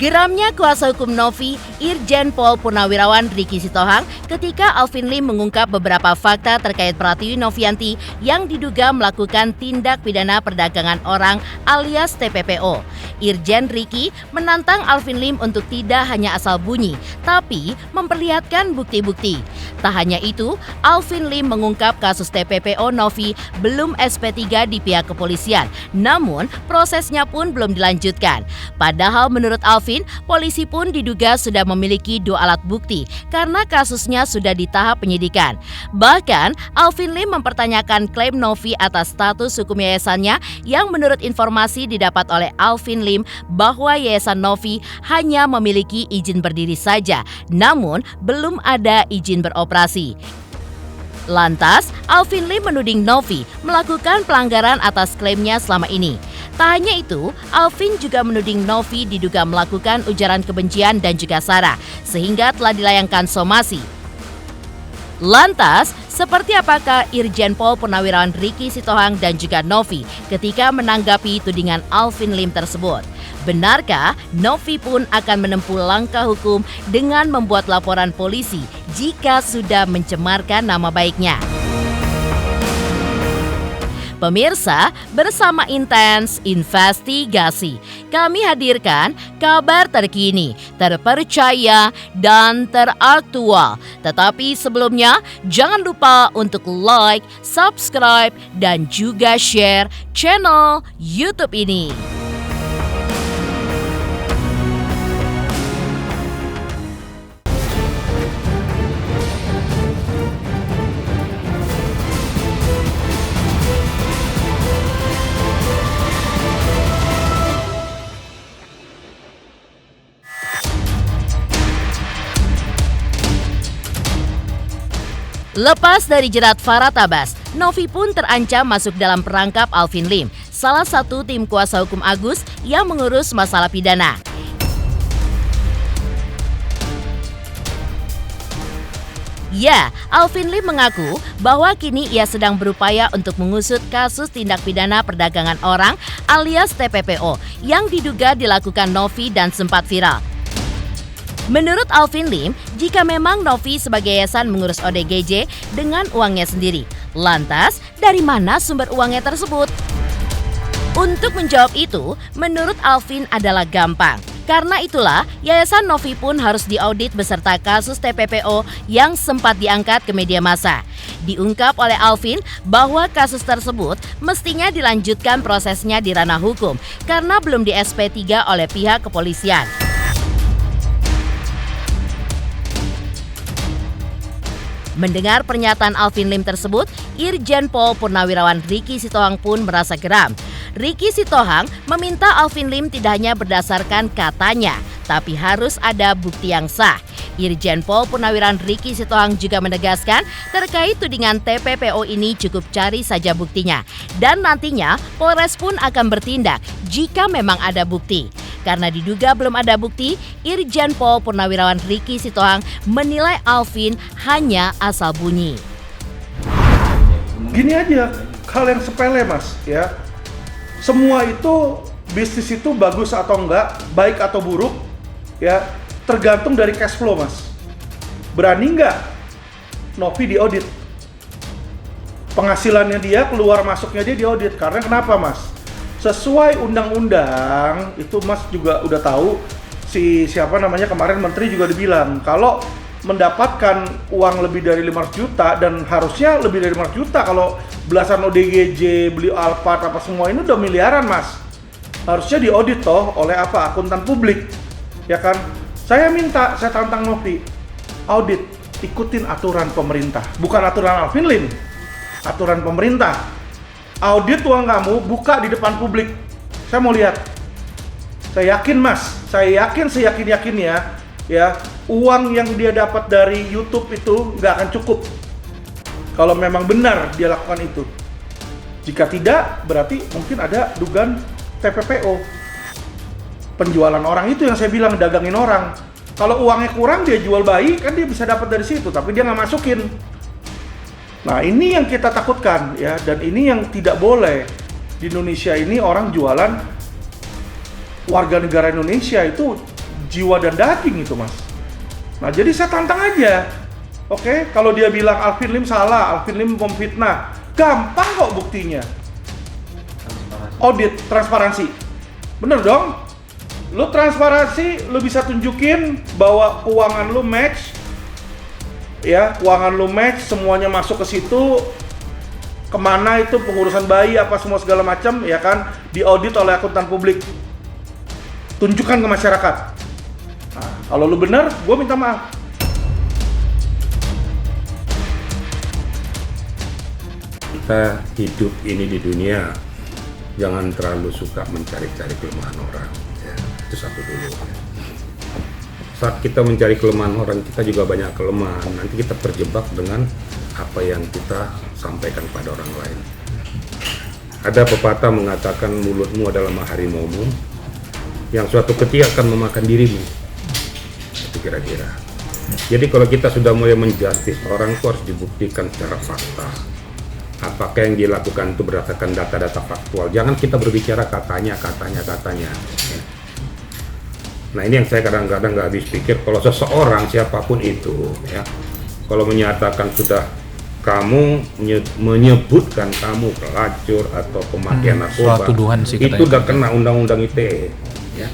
Geramnya kuasa hukum Novi, Irjen Pol Purnawirawan Ricky Sitohang ketika Alvin Lim mengungkap beberapa fakta terkait Pratiwi Novianti yang diduga melakukan tindak pidana perdagangan orang alias TPPO. Irjen Ricky menantang Alvin Lim untuk tidak hanya asal bunyi, tapi memperlihatkan bukti-bukti. Tak hanya itu, Alvin Lim mengungkap kasus TPPO Novi belum SP3 di pihak kepolisian, namun prosesnya pun belum dilanjutkan. Padahal menurut Alvin, polisi pun diduga sudah memiliki 2 alat bukti karena kasusnya sudah di tahap penyidikan. Bahkan, Alvin Lim mempertanyakan klaim Novi atas status hukum yayasannya yang menurut informasi didapat oleh Alvin Lim bahwa yayasan Novi hanya memiliki izin berdiri saja, namun belum ada izin beroperasi. Lantas, Alvin Lim menuding Novi melakukan pelanggaran atas klaimnya selama ini. Tak hanya itu, Alvin juga menuding Novi diduga melakukan ujaran kebencian dan juga sara, sehingga telah dilayangkan somasi. Lantas, seperti apakah Irjen Pol Purnawirawan Ricky Sitohang dan juga Novi ketika menanggapi tudingan Alvin Lim tersebut? Benarkah Novi pun akan menempuh langkah hukum dengan membuat laporan polisi jika sudah mencemarkan nama baiknya? Pemirsa, bersama Intens Investigasi, kami hadirkan kabar terkini, terpercaya, dan teraktual. Tetapi sebelumnya, jangan lupa untuk like, subscribe, dan juga share channel YouTube ini. Lepas dari jerat Farah Tabas, Novi pun terancam masuk dalam perangkap Alvin Lim, salah satu tim kuasa hukum Agus yang mengurus masalah pidana. Ya, Alvin Lim mengaku bahwa kini ia sedang berupaya untuk mengusut kasus tindak pidana perdagangan orang alias TPPO yang diduga dilakukan Novi dan sempat viral. Menurut Alvin Lim, jika memang Novi sebagai yayasan mengurus ODGJ dengan uangnya sendiri, lantas dari mana sumber uangnya tersebut? Untuk menjawab itu, menurut Alvin adalah gampang. Karena itulah, Yayasan Novi pun harus diaudit beserta kasus TPPO yang sempat diangkat ke media massa. Diungkap oleh Alvin bahwa kasus tersebut mestinya dilanjutkan prosesnya di ranah hukum karena belum di SP3 oleh pihak kepolisian. Mendengar pernyataan Alvin Lim tersebut, Irjen Pol Purnawirawan Ricky Sitohang pun merasa geram. Ricky Sitohang meminta Alvin Lim tidak hanya berdasarkan katanya, tapi harus ada bukti yang sah. Irjen Pol Purnawirawan Ricky Sitohang juga menegaskan terkait tudingan TPPO ini cukup cari saja buktinya. Dan nantinya Polres pun akan bertindak jika memang ada bukti. Karena diduga belum ada bukti, Irjen Pol Purnawirawan Ricky Sitohang menilai Alvin hanya asal bunyi. Gini aja, hal yang sepele mas, ya. Semua itu, bisnis itu bagus atau enggak, baik atau buruk, ya tergantung dari cash flow mas. Berani nggak Novi diaudit? Penghasilannya dia, keluar masuknya dia diaudit. Karena kenapa mas? Sesuai undang-undang, itu mas juga udah tahu, kemarin menteri juga dibilang, kalau mendapatkan uang lebih dari 500 juta, dan harusnya lebih dari 500 juta, kalau belasan ODGJ, beli Alphard, apa semua ini udah miliaran mas. Harusnya diaudit toh oleh akuntan publik, ya kan? Saya tantang Novi, audit, ikutin aturan pemerintah, bukan aturan Alvin Lim, aturan pemerintah. Audit uang kamu, buka di depan publik. Saya mau lihat. Saya yakin mas, saya yakin seyakin-yakinnya, ya uang yang dia dapat dari YouTube itu nggak akan cukup. Kalau memang benar dia lakukan itu. Jika tidak, berarti mungkin ada dugaan TPPO. Penjualan orang itu yang saya bilang, dagangin orang. Kalau uangnya kurang dia jual bayi, kan dia bisa dapat dari situ, tapi dia nggak masukin. Nah ini yang kita takutkan ya, dan ini yang tidak boleh. Di Indonesia ini orang jualan, warga negara Indonesia itu jiwa dan daging itu, Mas. Nah, jadi saya tantang aja. Oke, kalau dia bilang Alvin Lim salah, Alvin Lim memfitnah, gampang kok buktinya. Audit, transparansi. Bener dong? Lu transparansi, lu bisa tunjukin bahwa keuangan lu match, ya, keuangan lu match, semuanya masuk ke situ, kemana itu pengurusan bayi, apa semua segala macam, ya kan, diaudit oleh akuntan publik. Tunjukkan ke masyarakat. Nah, kalau lu bener, gue minta maaf. Kita hidup ini di dunia, jangan terlalu suka mencari-cari kelemahan orang. Ya, itu satu dulu. Saat kita mencari kelemahan orang, kita juga banyak kelemahan. Nanti kita terjebak dengan apa yang kita sampaikan pada orang lain. Ada pepatah mengatakan mulutmu adalah harimaumu, yang suatu ketika akan memakan dirimu. Itu kira-kira. Jadi kalau kita sudah mulai menjustis orang, itu harus dibuktikan secara fakta. Apakah yang dilakukan itu berdasarkan data-data faktual. Jangan kita berbicara katanya. Nah, ini yang saya kadang-kadang nggak habis pikir. Kalau seseorang siapapun itu, ya, kalau menyatakan sudah kamu menyebutkan kamu pelacur atau pemakaian narkoba, itu udah kena undang-undang ITE, ya.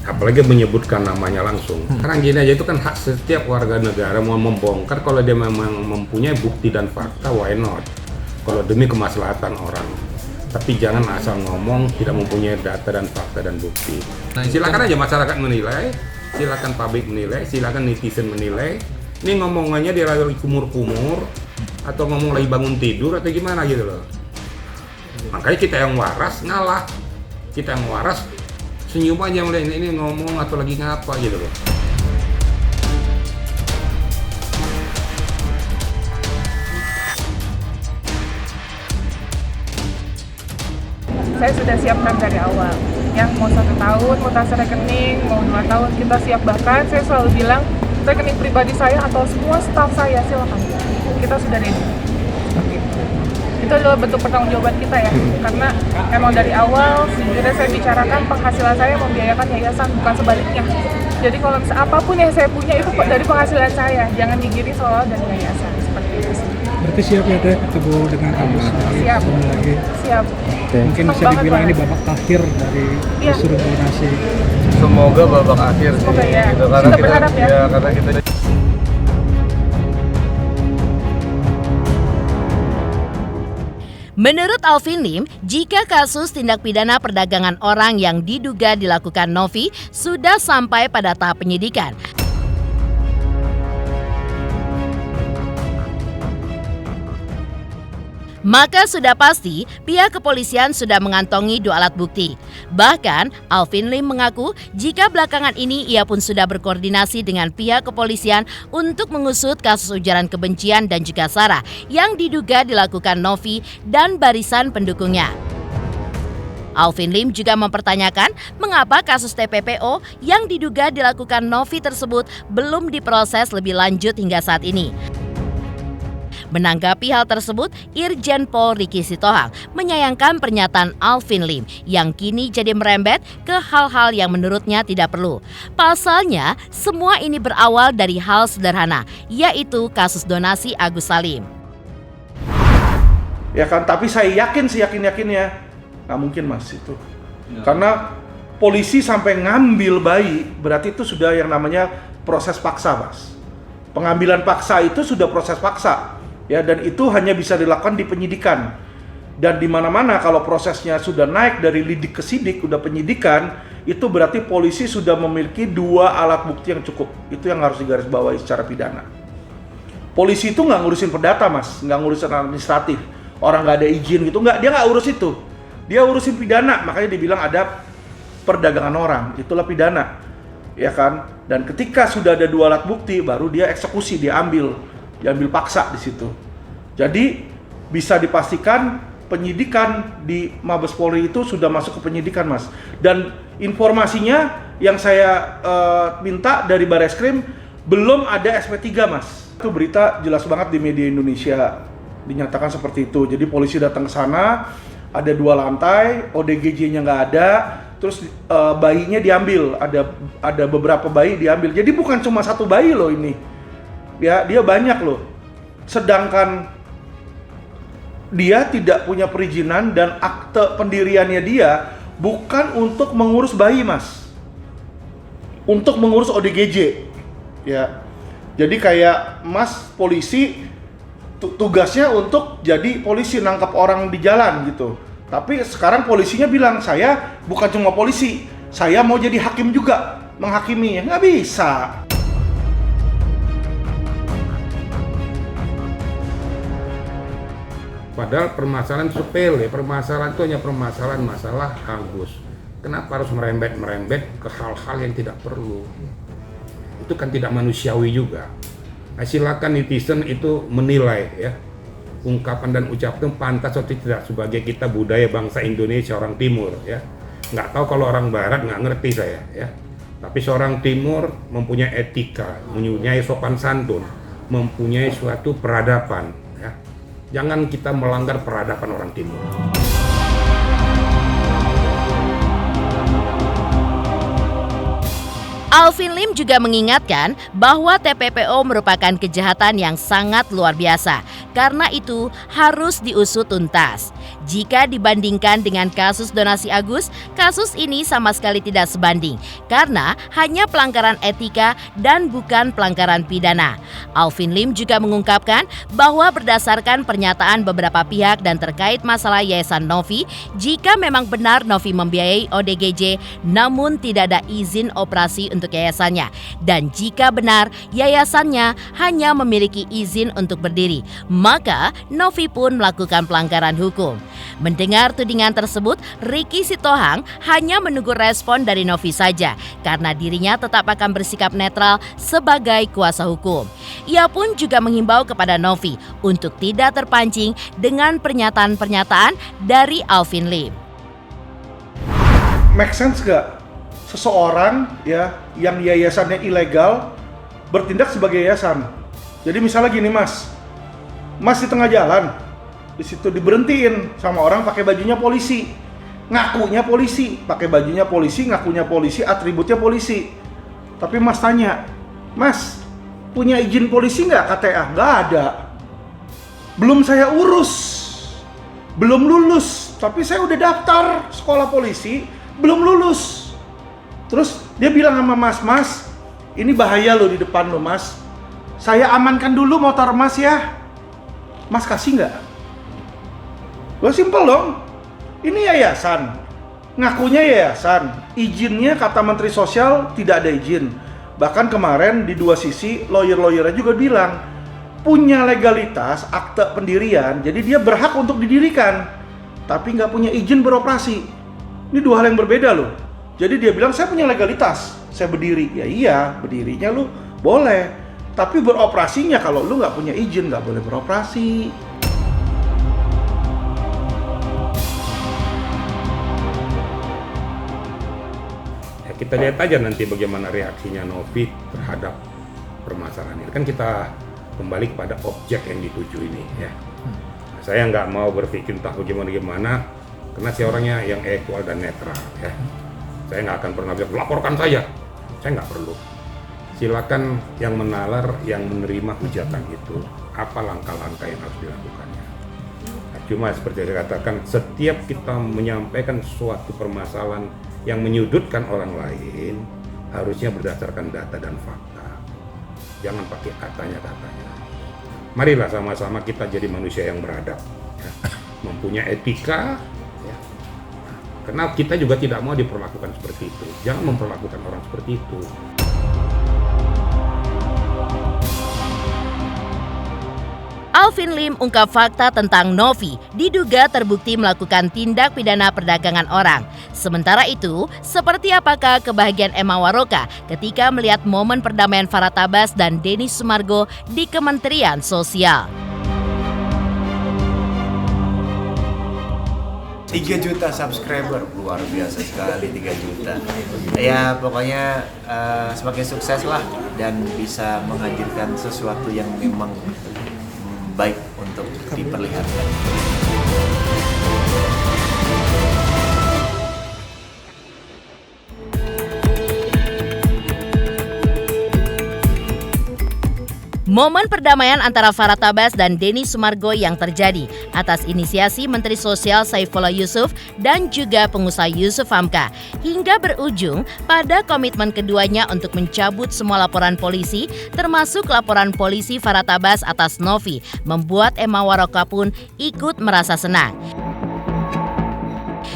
Apalagi menyebutkan namanya langsung. Karena gini aja, itu kan hak setiap warga negara mau membongkar kalau dia memang mempunyai bukti dan fakta, why not? Kalau demi kemaslahatan orang. Tapi jangan asal ngomong tidak mempunyai data dan fakta dan bukti. Nah, silakan aja masyarakat menilai, silakan publik menilai, silakan netizen menilai. Ini ngomongannya dia lagi kumur-kumur atau ngomong lagi bangun tidur atau gimana gitu loh. Makanya kita yang waras ngalah. Kita yang waras senyum aja mulai ini ngomong atau lagi ngapa gitu loh. Saya sudah siapkan dari awal, yang mau 1 tahun, mau transfer rekening, mau 2 tahun, kita siap. Bahkan saya selalu bilang, rekening pribadi saya atau semua staf saya, silakan, kita sudah ready. Seperti itu adalah bentuk pertanggungjawaban kita ya, karena emang dari awal sejujurnya saya bicarakan penghasilan saya membiayakan yayasan, bukan sebaliknya. Jadi kalau misalnya apapun yang saya punya itu dari penghasilan saya, jangan digiring seolah dari yayasan, seperti itu sih. Berarti siap ya Teh ketemu dengan kampus lagi, Siap. ketemu lagi. Siap. Mungkin bisa dibilang ini babak akhir dari unsur donasi. Semoga babak akhir sih. Semoga ya. Gitu. Karena Kita kita berharap ya. karena kita Menurut Alvin Lim, jika kasus tindak pidana perdagangan orang yang diduga dilakukan Novi sudah sampai pada tahap penyidikan, maka sudah pasti pihak kepolisian sudah mengantongi 2 alat bukti. Bahkan, Alvin Lim mengaku jika belakangan ini ia pun sudah berkoordinasi dengan pihak kepolisian untuk mengusut kasus ujaran kebencian dan juga sara yang diduga dilakukan Novi dan barisan pendukungnya. Alvin Lim juga mempertanyakan mengapa kasus TPPO yang diduga dilakukan Novi tersebut belum diproses lebih lanjut hingga saat ini. Menanggapi hal tersebut, Irjen Pol Ricky Sitohang menyayangkan pernyataan Alvin Lim yang kini jadi merembet ke hal-hal yang menurutnya tidak perlu. Pasalnya, semua ini berawal dari hal sederhana, yaitu kasus donasi Agus Salim. Ya kan, tapi saya yakin seyakin-yakinnya nggak mungkin Mas itu. Karena polisi sampai ngambil bayi, berarti itu sudah yang namanya proses paksa, Mas. Pengambilan paksa itu sudah proses paksa. Ya, dan itu hanya bisa dilakukan di penyidikan. Dan di mana-mana kalau prosesnya sudah naik dari lidik ke sidik, udah penyidikan, itu berarti polisi sudah memiliki 2 alat bukti yang cukup. Itu yang harus digarisbawahi secara pidana. Polisi itu nggak ngurusin perdata, Mas, nggak ngurusin administratif. Orang nggak ada izin gitu, dia nggak urus itu. Dia urusin pidana, makanya dibilang ada perdagangan orang, itulah pidana. Ya kan? Dan ketika sudah ada 2 alat bukti, baru dia eksekusi, diambil paksa di situ. Jadi bisa dipastikan penyidikan di Mabes Polri itu sudah masuk ke penyidikan, Mas. Dan informasinya yang saya minta dari Bareskrim belum ada SP3, Mas. Itu berita jelas banget di media Indonesia dinyatakan seperti itu. Jadi polisi datang ke sana, ada 2 lantai, ODGJ-nya nggak ada, terus bayinya diambil, ada beberapa bayi diambil. Jadi bukan cuma satu bayi loh ini, ya dia banyak loh. Sedangkan dia tidak punya perizinan dan akte pendiriannya dia bukan untuk mengurus bayi, Mas, untuk mengurus ODGJ, ya. Jadi kayak Mas polisi tugasnya untuk jadi polisi nangkap orang di jalan gitu. Tapi sekarang polisinya bilang, saya bukan cuma polisi, saya mau jadi hakim juga, menghakimi. Ya nggak bisa. Padahal permasalahan sepele, permasalahan itu hanya permasalahan masalah Agus. Kenapa harus merembet ke hal-hal yang tidak perlu? Itu kan tidak manusiawi juga. Nah, silakan netizen itu menilai ya. Ungkapan dan ucapan pantas atau tidak sebagai kita budaya bangsa Indonesia orang Timur ya. Nggak tahu kalau orang Barat, nggak ngerti saya ya. Tapi seorang Timur mempunyai etika, mempunyai sopan santun, mempunyai suatu peradaban ya. Jangan kita melanggar peradaban orang Timur. Alvin Lim juga mengingatkan bahwa TPPO merupakan kejahatan yang sangat luar biasa. Karena itu harus diusut tuntas. Jika dibandingkan dengan kasus donasi Agus, kasus ini sama sekali tidak sebanding karena hanya pelanggaran etika dan bukan pelanggaran pidana. Alvin Lim juga mengungkapkan bahwa berdasarkan pernyataan beberapa pihak dan terkait masalah Yayasan Novi, jika memang benar Novi membiayai ODGJ namun tidak ada izin operasi untuk yayasannya, dan jika benar yayasannya hanya memiliki izin untuk berdiri, maka Novi pun melakukan pelanggaran hukum. Mendengar tudingan tersebut, Ricky Sitohang hanya menunggu respon dari Novi saja karena dirinya tetap akan bersikap netral sebagai kuasa hukum. Ia pun juga menghimbau kepada Novi untuk tidak terpancing dengan pernyataan-pernyataan dari Alvin Lim. Make sense gak? Seseorang ya yang yayasannya ilegal bertindak sebagai yayasan. Jadi misalnya gini, Mas di tengah jalan, di situ diberhentiin sama orang pakai bajunya polisi, ngakunya polisi, pakai bajunya polisi, ngakunya polisi, atributnya polisi. Tapi Mas tanya, Mas punya izin polisi nggak KTA? Nggak ada. Belum saya urus, belum lulus. Tapi saya udah daftar sekolah polisi, belum lulus. Terus dia bilang sama Mas, ini bahaya loh di depan lo, Mas. Saya amankan dulu motor Mas ya. Mas kasih nggak? Lo simpel dong. Ini yayasan, ngakunya yayasan. Izinnya kata Menteri Sosial tidak ada izin. Bahkan kemarin di dua sisi lawyer-lawyernya juga bilang punya legalitas akte pendirian, jadi dia berhak untuk didirikan, tapi nggak punya izin beroperasi. Ini dua hal yang berbeda loh. Jadi dia bilang saya punya legalitas, saya berdiri. Ya iya, berdirinya lu boleh, tapi beroperasinya kalau lu nggak punya izin nggak boleh beroperasi. Ya, kita lihat aja nanti bagaimana reaksinya Novi terhadap permasalahan ini. Kan kita kembali kepada objek yang dituju ini ya. Saya nggak mau berpikir entah bagaimana, karena saya orangnya yang equal dan netral ya. Saya nggak akan pernah bilang, laporkan saya nggak perlu. Silakan yang menalar, yang menerima hujatan itu, apa langkah-langkah yang harus dilakukannya. Nah, cuma seperti yang dikatakan, setiap kita menyampaikan suatu permasalahan yang menyudutkan orang lain, harusnya berdasarkan data dan fakta. Jangan pakai katanya-katanya. Marilah sama-sama kita jadi manusia yang beradab, ya. Mempunyai etika, ya. Karena kita juga tidak mau diperlakukan seperti itu. Jangan memperlakukan orang seperti itu. Alvin Lim ungkap fakta tentang Novi diduga terbukti melakukan tindak pidana perdagangan orang. Sementara itu, seperti apakah kebahagiaan Emma Waroka ketika melihat momen perdamaian Farah Tabas dan Denny Sumargo di Kementerian Sosial? 3 juta subscriber, luar biasa sekali 3 juta. Ya pokoknya semakin sukses lah dan bisa menghadirkan sesuatu yang memang baik untuk diperlihatkan. Momen perdamaian antara Farah Tabas dan Denny Sumargo yang terjadi atas inisiasi Menteri Sosial Saifullah Yusuf dan juga pengusaha Yusuf Hamka hingga berujung pada komitmen keduanya untuk mencabut semua laporan polisi termasuk laporan polisi Farah Tabas atas Novi membuat Emma Waroka pun ikut merasa senang.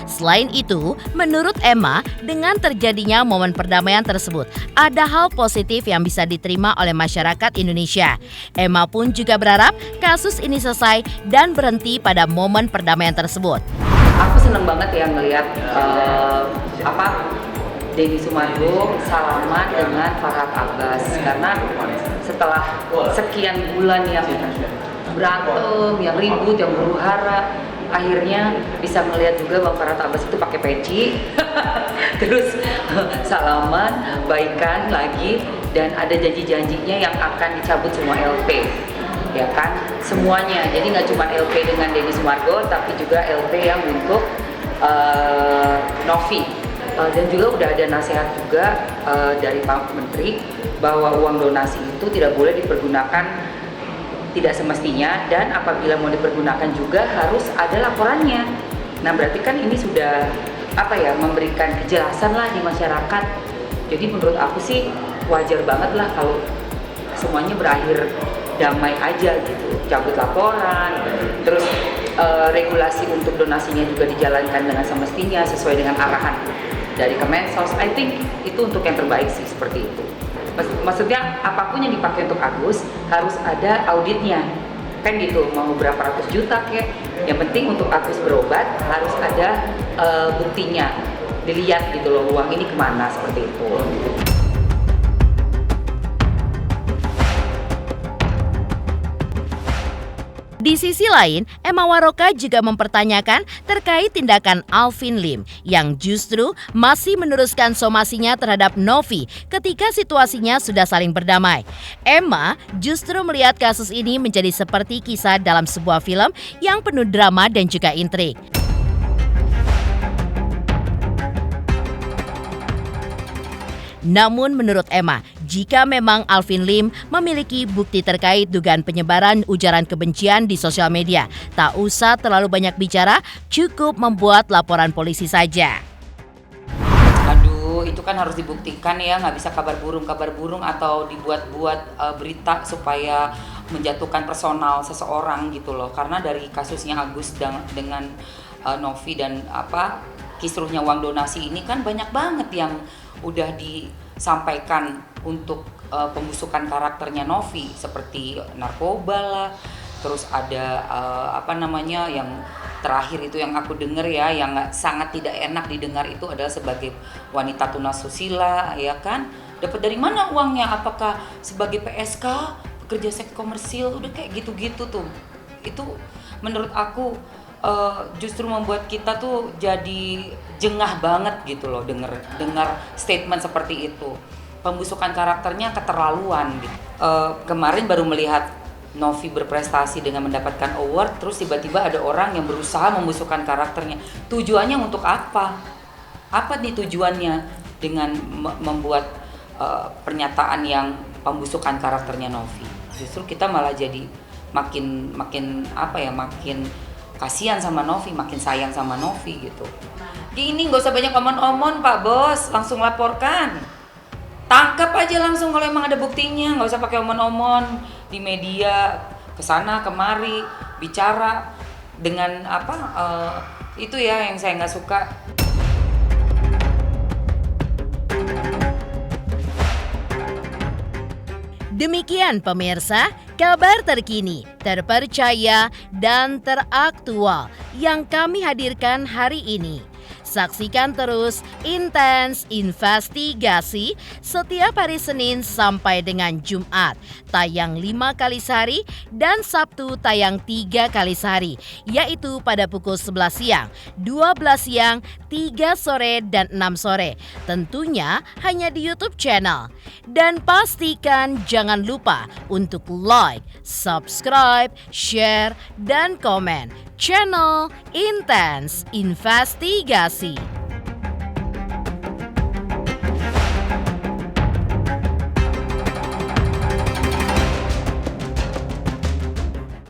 Selain itu, menurut Emma, dengan terjadinya momen perdamaian tersebut, ada hal positif yang bisa diterima oleh masyarakat Indonesia. Emma pun juga berharap kasus ini selesai dan berhenti pada momen perdamaian tersebut. Aku seneng banget ya ngelihat Denny Sumargo salaman dengan Farah Tabas karena setelah sekian bulan yang berantem, yang ribut, yang huru-hara, akhirnya bisa melihat juga Bang Farah Tabas itu pakai peci, terus salaman, baikan lagi, dan ada janji-janjinya yang akan dicabut semua LP, ya kan, semuanya. Jadi nggak cuma LP dengan Denny Sumargo, tapi juga LP yang untuk Novi. Dan juga udah ada nasihat juga dari Pak Menteri bahwa uang donasi itu tidak boleh dipergunakan tidak semestinya, dan apabila mau dipergunakan juga harus ada laporannya. Nah berarti kan ini sudah memberikan kejelasan lah di masyarakat. Jadi menurut aku sih wajar banget lah kalau semuanya berakhir damai aja gitu, cabut laporan, terus regulasi untuk donasinya juga dijalankan dengan semestinya sesuai dengan arahan dari Kemensos. I think itu untuk yang terbaik sih, seperti itu. Maksudnya apapun yang dipakai untuk Agus harus ada auditnya, kan gitu, mau berapa ratus juta kek, yang penting untuk Agus berobat harus ada buktinya, dilihat gitu loh uang ini kemana, seperti itu. Di sisi lain, Emma Waroka juga mempertanyakan terkait tindakan Alvin Lim yang justru masih meneruskan somasinya terhadap Novi ketika situasinya sudah saling berdamai. Emma justru melihat kasus ini menjadi seperti kisah dalam sebuah film yang penuh drama dan juga intrik. Namun menurut Emma, jika memang Alvin Lim memiliki bukti terkait dugaan penyebaran ujaran kebencian di sosial media, tak usah terlalu banyak bicara, cukup membuat laporan polisi saja. Aduh, itu kan harus dibuktikan ya, nggak bisa kabar burung atau dibuat-buat berita supaya menjatuhkan personal seseorang gitu loh. Karena dari kasusnya Agus dengan Novi dan kisruhnya uang donasi ini kan banyak banget yang udah disampaikan untuk pembusukan karakternya Novi, seperti narkoba lah, terus ada yang terakhir itu yang aku dengar ya, yang sangat tidak enak didengar itu adalah sebagai wanita tunasusila, ya kan, dapat dari mana uangnya, apakah sebagai PSK, pekerja seks komersil, udah kayak gitu-gitu tuh. Itu menurut aku justru membuat kita tuh jadi jengah banget gitu loh dengar statement seperti itu. Pembusukan karakternya keterlaluan gitu. Kemarin baru melihat Novi berprestasi dengan mendapatkan award, terus tiba-tiba ada orang yang berusaha membusukkan karakternya. Tujuannya untuk apa? Apa nih tujuannya dengan membuat pernyataan yang pembusukan karakternya Novi? Justru kita malah jadi makin kasihan sama Novi, makin sayang sama Novi gitu. Gini, nggak usah banyak omon-omon Pak Bos, langsung laporkan. Tangkap aja langsung kalau emang ada buktinya, nggak usah pakai omon-omon di media, kesana kemari, bicara dengan itu ya yang saya nggak suka. Demikian pemirsa, kabar terkini, terpercaya, dan teraktual yang kami hadirkan hari ini. Saksikan terus Intens Investigasi setiap hari Senin sampai dengan Jumat, tayang 5 kali sehari dan Sabtu tayang 3 kali sehari, yaitu pada pukul 11 siang, 12 siang, 3 sore, dan 6 sore. Tentunya hanya di YouTube channel. Dan pastikan jangan lupa untuk like, subscribe, share, dan komen channel Intens Investigasi.